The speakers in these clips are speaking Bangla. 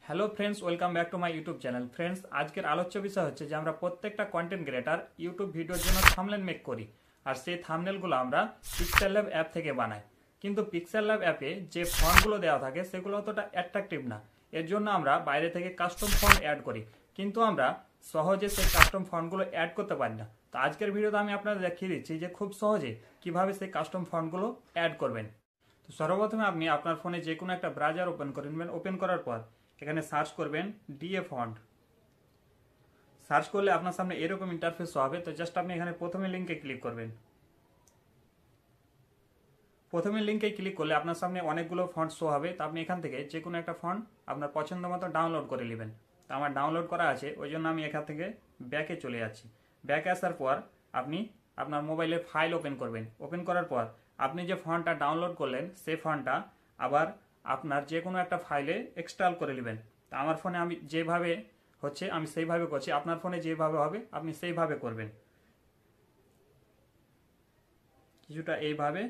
Hello friends, welcome back to my YouTube channel. Friends, আজকের আলোচ্য বিষয় হচ্ছে যে আমরা প্রত্যেকটা কন্টেন্ট ক্রিয়েটার ইউটিউব ভিডিওর জন্য থাম্বনেল মেক করি, আর সেই থাম্বনেলগুলো আমরা পিক্সেল ল্যাব অ্যাপ থেকে বানাই। কিন্তু পিক্সেল ল্যাব অ্যাপে যে ফন্টগুলো দেওয়া থাকে সেগুলো অতটা অ্যাট্রাকটিভ না। এর জন্য আমরা বাইরে থেকে কাস্টম ফন্ট অ্যাড করি, কিন্তু আমরা সহজে সেই কাস্টম ফন্টগুলো অ্যাড করতে পারি না। তো আজকের ভিডিওতে আমি আপনাদের দেখিয়ে দিচ্ছি যে খুব সহজে কিভাবে সেই কাস্টম ফন্টগুলো অ্যাড করবেন। তো সর্বপ্রথমে আপনি আপনার ফোনে যে কোনো একটা ব্রাউজার ওপেন করে নেবেন। ওপেন করার পর এখানে সার্চ করবেন ডিএ ফন্ট। সার্চ করলে আপনার সামনে এরকম ইন্টারফেস হবে। তো জাস্ট আপনি এখানে প্রথমে লিঙ্কে ক্লিক করবেন। প্রথমে লিঙ্কে ক্লিক করলে আপনার সামনে অনেকগুলো ফন্ট শো হবে। তো আপনি এখান থেকে যে কোনো একটা ফন্ট আপনার পছন্দ মতো ডাউনলোড করে নেবেন। তো আমার ডাউনলোড করা আছে, ওই জন্য আমি এখান থেকে ব্যাকে চলে যাচ্ছি। ব্যাকে আসার পর আপনি আপনার মোবাইলে ফাইল ওপেন করবেন। ওপেন করার পর আপনি যে ফন্টটা ডাউনলোড করলেন সেই ফন্টটা আবার আপনার যে কোনো একটা ফাইলে এক্সট্রাল করে নেবেন। তা আমার ফোনে আমি যেভাবে হচ্ছে আমি সেইভাবে করছি, আপনার ফোনে যেভাবে হবে আপনি সেইভাবে করবেন। কিছুটা এইভাবে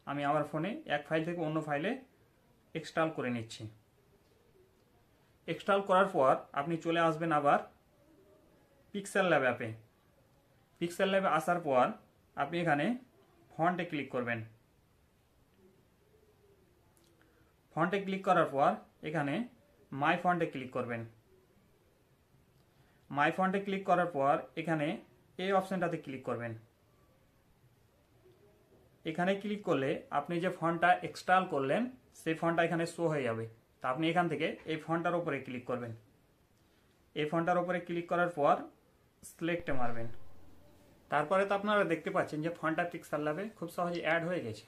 আমি আমার ফোনে এক ফাইল থেকে অন্য ফাইলে এক্সট্রাল করে নিচ্ছি। এক্সট্রাল করার পর আপনি চলে আসবেন আবার পিক্সেল ল্যাব অ্যাপে। পিক্সেল ল্যাবে আসার পর আপনি এখানে ফন্টে ক্লিক করবেন। ফন্টে ক্লিক করার পর এখানে মাই ফন্টে ক্লিক করবেন। মাই ফন্টে ক্লিক করার পর এখানে এই অপশনটাতে ক্লিক করবেন। এখানে ক্লিক করলে আপনি যে ফন্টটা এক্সট্রাল করলেন সেই ফন্টটা এখানে শো হয়ে যাবে। তা আপনি এখান থেকে এই ফন্টটার উপরে ক্লিক করবেন। এই ফন্টটার উপরে ক্লিক করার পর সিলেক্টে মারবেন। তারপরে তো আপনারা দেখতে পাচ্ছেন যে ফন্টটা পিক্সেল ল্যাবে খুব সহজে অ্যাড হয়ে গেছে।